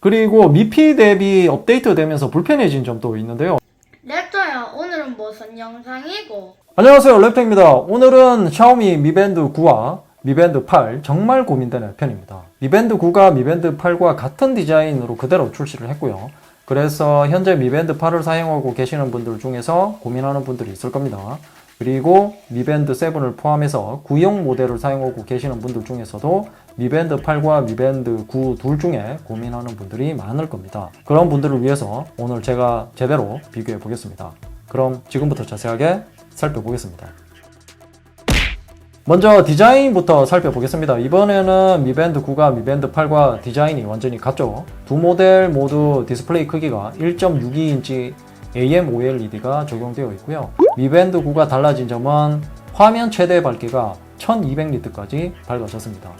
그리고 미피 대비 업데이트 되면서 불편해진 점도 있는데요. 랩터야, 오늘은 무슨 영상이고? 안녕하세요, 랩터입니다. 오늘은 샤오미 미밴드 9와 미밴드 8 정말 고민되는 편입니다. 미밴드 9가 미밴드 8과 같은 디자인으로 그대로 출시를 했고요. 그래서 현재 미밴드 8을 사용하고 계시는 분들 중에서 고민하는 분들이 있을 겁니다. 그리고 미밴드 7을 포함해서 구형 모델을 사용하고 계시는 분들 중에서도 미밴드 8과 미밴드 9 둘 중에 고민하는 분들이 많을 겁니다. 그런 분들을 위해서 오늘 제가 제대로 비교해 보겠습니다. 그럼 지금부터 자세하게 살펴보겠습니다. 먼저 디자인부터 살펴보겠습니다. 이번에는 미밴드 9가 미밴드 8과 디자인이 완전히 같죠. 두 모델 모두 디스플레이 크기가 1.62인치 AMOLED가 적용되어 있고요. 미밴드 9가 달라진 점은 화면 최대 밝기가 1200니트까지 밝아졌습니다.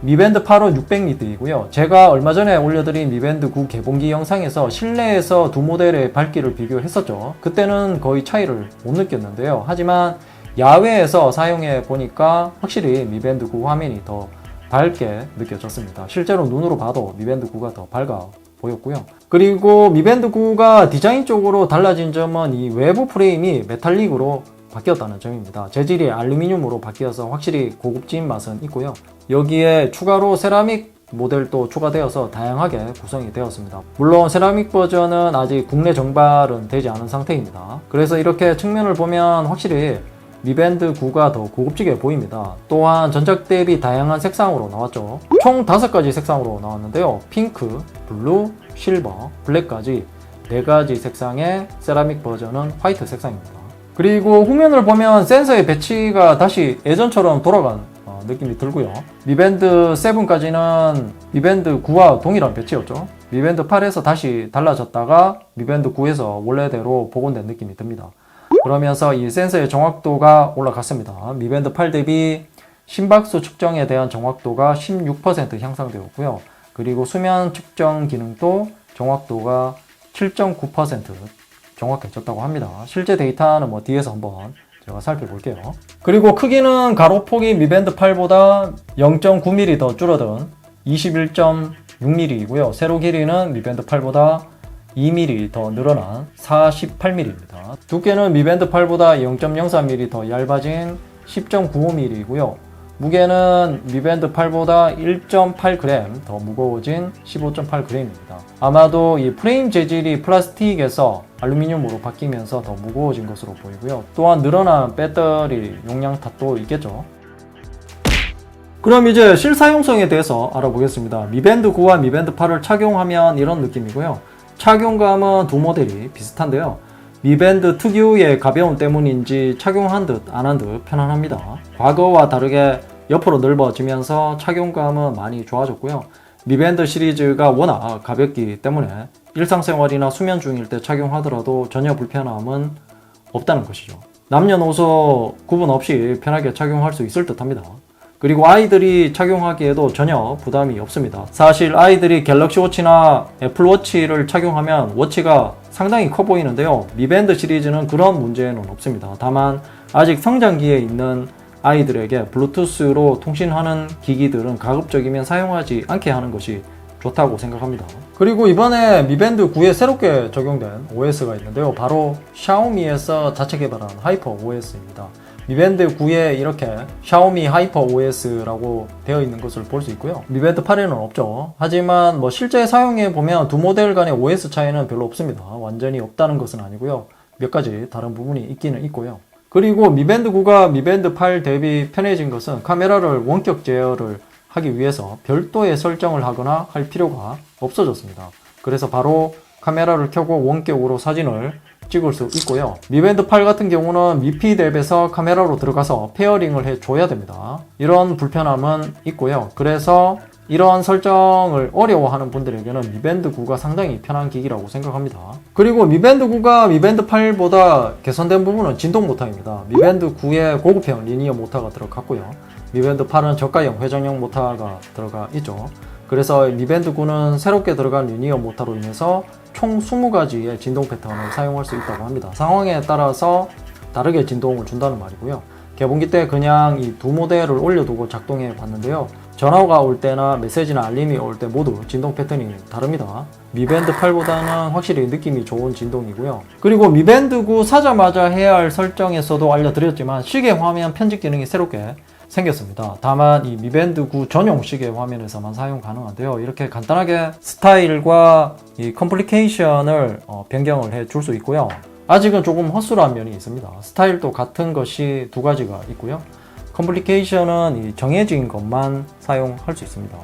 미밴드 8은 600니트이고요. 제가 얼마 전에 올려드린 미밴드 9 개봉기 영상에서 실내에서 두 모델의 밝기를 비교했었죠. 그때는 거의 차이를 못 느꼈는데요. 하지만 야외에서 사용해 보니까 확실히 미밴드 9 화면이 더 밝게 느껴졌습니다. 실제로 눈으로 봐도 미밴드 9가 더 밝아 보였고요. 그리고 미밴드 9가 디자인적으로 달라진 점은 이 외부 프레임이 메탈릭으로 바뀌었다는 점입니다. 재질이 알루미늄으로 바뀌어서 확실히 고급진 맛은 있고요. 여기에 추가로 세라믹 모델도 추가되어서 다양하게 구성이 되었습니다. 물론 세라믹 버전은 아직 국내 정발은 되지 않은 상태입니다. 그래서 이렇게 측면을 보면 확실히 미밴드 9가 더 고급지게 보입니다. 또한 전작 대비 다양한 색상으로 나왔죠. 총 5가지 색상으로 나왔는데요. 핑크, 블루, 실버, 블랙까지 4가지 색상의 세라믹 버전은 화이트 색상입니다. 그리고 후면을 보면 센서의 배치가 다시 예전처럼 돌아간 느낌이 들고요. 미밴드 7까지는 미밴드 9와 동일한 배치였죠. 미밴드 8에서 다시 달라졌다가 미밴드 9에서 원래대로 복원된 느낌이 듭니다. 그러면서 이 센서의 정확도가 올라갔습니다. 미밴드 8 대비 심박수 측정에 대한 정확도가 16% 향상되었고요. 그리고 수면 측정 기능도 정확도가 7.9% 정확해졌다고 합니다. 실제 데이터는 뒤에서 한번 제가 살펴볼게요. 그리고 크기는 가로폭이 미밴드 8보다 0.9mm 더 줄어든 21.6mm이고요. 세로 길이는 미밴드 8보다 2mm 더 늘어난 48mm입니다. 두께는 미밴드 8보다 0.03mm 더 얇아진 10.95mm이고요. 무게는 미밴드 8보다 1.8g 더 무거워진 15.8g입니다. 아마도 이 프레임 재질이 플라스틱에서 알루미늄으로 바뀌면서 더 무거워진 것으로 보이고요. 또한 늘어난 배터리 용량 탓도 있겠죠. 그럼 이제 실사용성에 대해서 알아보겠습니다. 미밴드 9와 미밴드 8을 착용하면 이런 느낌이고요. 착용감은 두 모델이 비슷한데요. 미밴드 특유의 가벼움 때문인지 착용한 듯 안 한 듯 편안합니다. 과거와 다르게 옆으로 넓어지면서 착용감은 많이 좋아졌고요. 미밴드 시리즈가 워낙 가볍기 때문에 일상생활이나 수면 중일 때 착용하더라도 전혀 불편함은 없다는 것이죠. 남녀노소 구분 없이 편하게 착용할 수 있을 듯 합니다. 그리고 아이들이 착용하기에도 전혀 부담이 없습니다. 사실 아이들이 갤럭시 워치나 애플 워치를 착용하면 워치가 상당히 커 보이는데요. 미밴드 시리즈는 그런 문제는 없습니다. 다만 아직 성장기에 있는 아이들에게 블루투스로 통신하는 기기들은 가급적이면 사용하지 않게 하는 것이 좋다고 생각합니다. 그리고 이번에 미밴드 9에 새롭게 적용된 OS가 있는데요. 바로 샤오미에서 자체 개발한 하이퍼 OS입니다. 미밴드 9에 이렇게 샤오미 하이퍼 OS라고 되어 있는 것을 볼 수 있고요. 미밴드 8에는 없죠. 하지만 실제 사용해 보면 두 모델 간의 OS 차이는 별로 없습니다. 완전히 없다는 것은 아니고요. 몇 가지 다른 부분이 있기는 있고요. 그리고 미밴드 9가 미밴드 8 대비 편해진 것은 카메라를 원격 제어를 하기 위해서 별도의 설정을 하거나 할 필요가 없어졌습니다. 그래서 바로 카메라를 켜고 원격으로 사진을 찍을 수 있고요. 미밴드 8 같은 경우는 미피 앱에서 카메라로 들어가서 페어링을 해줘야 됩니다. 이런 불편함은 있고요. 그래서 이런 설정을 어려워하는 분들에게는 미밴드 9가 상당히 편한 기기라고 생각합니다. 그리고 미밴드 9가 미밴드 8보다 개선된 부분은 진동 모터입니다. 미밴드 9에 고급형 리니어 모터가 들어갔고요. 미밴드 8은 저가형 회전형 모터가 들어가 있죠. 그래서 미밴드 9는 새롭게 들어간 리니어 모터로 인해서 총 20가지의 진동 패턴을 사용할 수 있다고 합니다. 상황에 따라서 다르게 진동을 준다는 말이고요. 개봉기 때 그냥 이 두 모델을 올려두고 작동해 봤는데요. 전화가 올 때나 메시지나 알림이 올 때 모두 진동 패턴이 다릅니다. 미밴드 8보다는 확실히 느낌이 좋은 진동이고요. 그리고 미밴드 9 사자마자 해야 할 설정에서도 알려드렸지만 시계 화면 편집 기능이 새롭게 생겼습니다. 다만 이 미밴드 9 전용 시계 화면에서만 사용 가능한데요. 이렇게 간단하게 스타일과 이 컴플리케이션을 변경을 해 줄 수 있고요. 아직은 조금 허술한 면이 있습니다. 스타일도 같은 것이 두 가지가 있고요. 컴플리케이션은 이 정해진 것만 사용할 수 있습니다.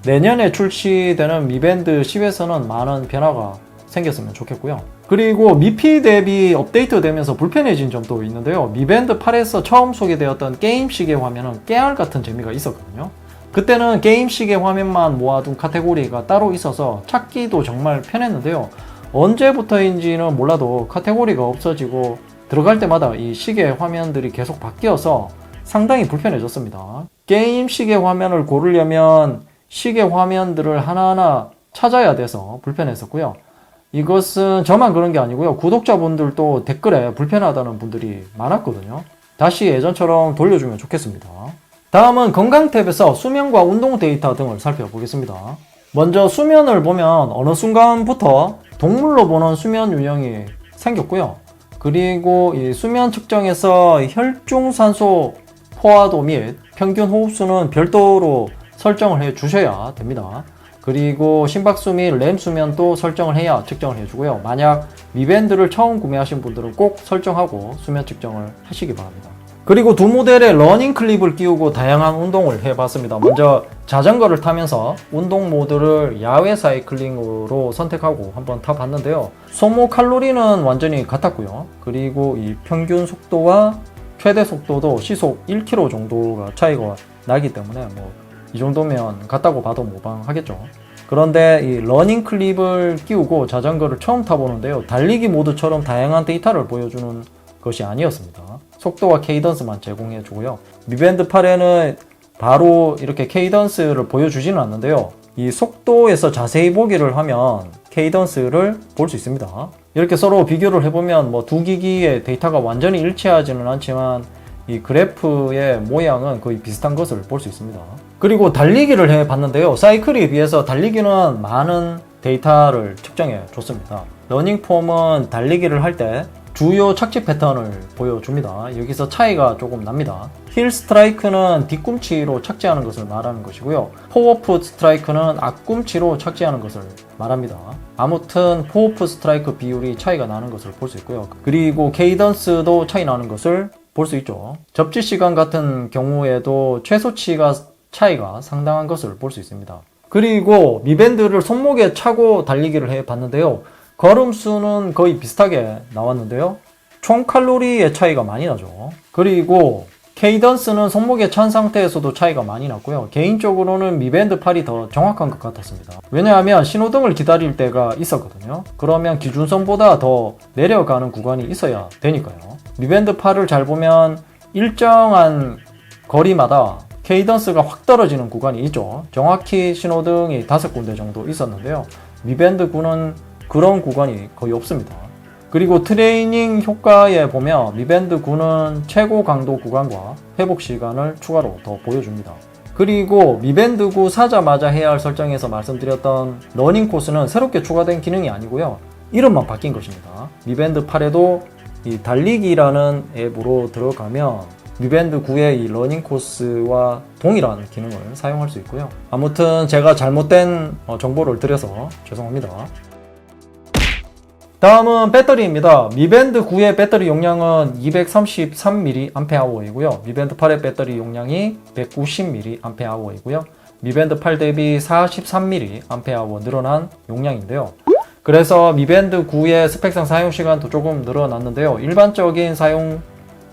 내년에 출시되는 미밴드 10에서는 많은 변화가 생겼으면 좋겠고요. 그리고 미피 대비 업데이트 되면서 불편해진 점도 있는데요. 미밴드 8에서 처음 소개되었던 게임 시계 화면은 깨알 같은 재미가 있었거든요. 그때는 게임 시계 화면만 모아둔 카테고리가 따로 있어서 찾기도 정말 편했는데요. 언제부터인지는 몰라도 카테고리가 없어지고 들어갈 때마다 이 시계 화면들이 계속 바뀌어서 상당히 불편해졌습니다. 게임 시계 화면을 고르려면 시계 화면들을 하나하나 찾아야 돼서 불편했었고요. 이것은 저만 그런 게 아니고요. 구독자분들도 댓글에 불편하다는 분들이 많았거든요. 다시 예전처럼 돌려주면 좋겠습니다. 다음은 건강 탭에서 수면과 운동 데이터 등을 살펴보겠습니다. 먼저 수면을 보면 어느 순간부터 동물로 보는 수면 유형이 생겼고요. 그리고 이 수면 측정에서 혈중산소 포화도 및 평균 호흡수는 별도로 설정을 해 주셔야 됩니다. 그리고 심박수 및 렘 수면도 설정을 해야 측정을 해주고요. 만약 미밴드를 처음 구매하신 분들은 꼭 설정하고 수면 측정을 하시기 바랍니다. 그리고 두 모델의 러닝 클립을 끼우고 다양한 운동을 해봤습니다. 먼저 자전거를 타면서 운동 모드를 야외 사이클링으로 선택하고 한번 타봤는데요. 소모 칼로리는 완전히 같았고요. 그리고 이 평균 속도와 최대 속도도 시속 1km 정도가 차이가 나기 때문에 이 정도면 같다고 봐도 무방하겠죠. 그런데 이 러닝 클립을 끼우고 자전거를 처음 타보는데요. 달리기 모드처럼 다양한 데이터를 보여주는 것이 아니었습니다. 속도와 케이던스만 제공해 주고요. 미밴드 8에는 바로 이렇게 케이던스를 보여주지는 않는데요. 이 속도에서 자세히 보기를 하면 케이던스를 볼 수 있습니다. 이렇게 서로 비교를 해보면 두 기기의 데이터가 완전히 일치하지는 않지만 이 그래프의 모양은 거의 비슷한 것을 볼 수 있습니다. 그리고 달리기를 해봤는데요. 사이클에 비해서 달리기는 많은 데이터를 측정해 줬습니다. 러닝폼은 달리기를 할 때 주요 착지 패턴을 보여줍니다. 여기서 차이가 조금 납니다. 힐 스트라이크는 뒤꿈치로 착지하는 것을 말하는 것이고요. 포워풋 스트라이크는 앞꿈치로 착지하는 것을 말합니다. 아무튼 포워풋 스트라이크 비율이 차이가 나는 것을 볼 수 있고요. 그리고 케이던스도 차이 나는 것을 볼 수 있죠. 접지 시간 같은 경우에도 최소치가 차이가 상당한 것을 볼 수 있습니다. 그리고 미밴드를 손목에 차고 달리기를 해봤는데요. 걸음수는 거의 비슷하게 나왔는데요. 총 칼로리의 차이가 많이 나죠. 그리고 케이던스는 손목에 찬 상태에서도 차이가 많이 났고요. 개인적으로는 미밴드 8이 더 정확한 것 같았습니다. 왜냐하면 신호등을 기다릴 때가 있었거든요. 그러면 기준선보다 더 내려가는 구간이 있어야 되니까요. 미밴드 8을 잘 보면 일정한 거리마다 케이던스가 확 떨어지는 구간이 있죠. 정확히 신호등이 5군데 정도 있었는데요. 미밴드 9는 그런 구간이 거의 없습니다. 그리고 트레이닝 효과에 보면 미밴드 9는 최고 강도 구간과 회복 시간을 추가로 더 보여줍니다. 그리고 미밴드 9 사자마자 해야 할 설정에서 말씀드렸던 러닝 코스는 새롭게 추가된 기능이 아니고요. 이름만 바뀐 것입니다. 미밴드 8에도 이 달리기라는 앱으로 들어가면 미밴드 9의 이 러닝 코스와 동일한 기능을 사용할 수 있고요. 아무튼 제가 잘못된 정보를 드려서 죄송합니다. 다음은 배터리입니다. 미밴드 9의 배터리 용량은 233mAh이고요. 미밴드 8의 배터리 용량이 190mAh이고요. 미밴드 8 대비 43mAh 늘어난 용량인데요. 그래서 미밴드 9의 스펙상 사용시간도 조금 늘어났는데요. 일반적인 사용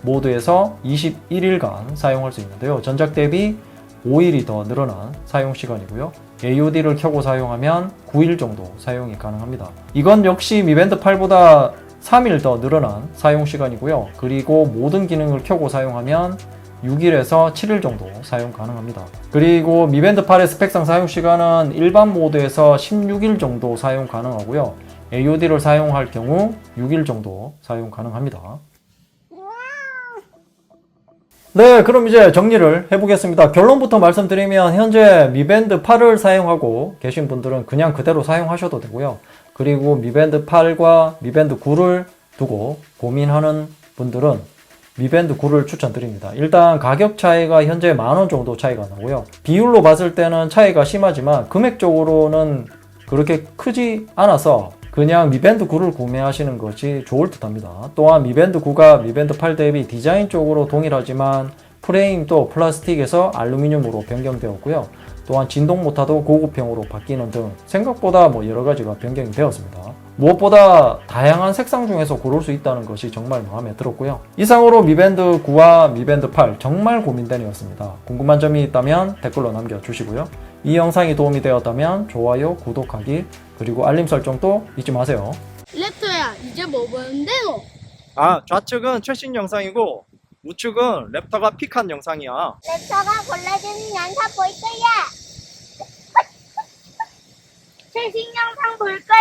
모드에서 21일간 사용할 수 있는데요. 전작 대비 5일이 더 늘어난 사용시간이고요. AOD를 켜고 사용하면 9일 정도 사용이 가능합니다. 이건 역시 미밴드 8보다 3일 더 늘어난 사용시간이고요. 그리고 모든 기능을 켜고 사용하면 6일에서 7일 정도 사용 가능합니다. 그리고 미밴드 8의 스펙상 사용시간은 일반 모드에서 16일 정도 사용 가능하고요. AOD를 사용할 경우 6일 정도 사용 가능합니다. 네, 그럼 이제 정리를 해보겠습니다. 결론부터 말씀드리면 현재 미밴드 8을 사용하고 계신 분들은 그냥 그대로 사용하셔도 되고요. 그리고 미밴드 8과 미밴드 9를 두고 고민하는 분들은 미밴드 9를 추천드립니다. 일단 가격 차이가 현재 10,000원 정도 차이가 나고요. 비율로 봤을 때는 차이가 심하지만 금액적으로는 그렇게 크지 않아서 그냥 미밴드 9를 구매하시는 것이 좋을 듯 합니다. 또한 미밴드 9가 미밴드 8 대비 디자인 쪽으로 동일하지만 프레임도 플라스틱에서 알루미늄으로 변경되었고요. 또한 진동 모터도 고급형으로 바뀌는 등 생각보다 여러 가지가 변경이 되었습니다. 무엇보다 다양한 색상 중에서 고를 수 있다는 것이 정말 마음에 들었고요. 이상으로 미밴드 9와 미밴드 8 정말 고민되었습니다. 궁금한 점이 있다면 댓글로 남겨주시고요. 이 영상이 도움이 되었다면 좋아요, 구독하기, 그리고 알림 설정도 잊지 마세요. 랩터야, 이제 뭐 보는데요? 좌측은 최신 영상이고 우측은 랩터가 픽한 영상이야. 랩터가 골라주는 영상 볼 거야. 최신 영상 볼까?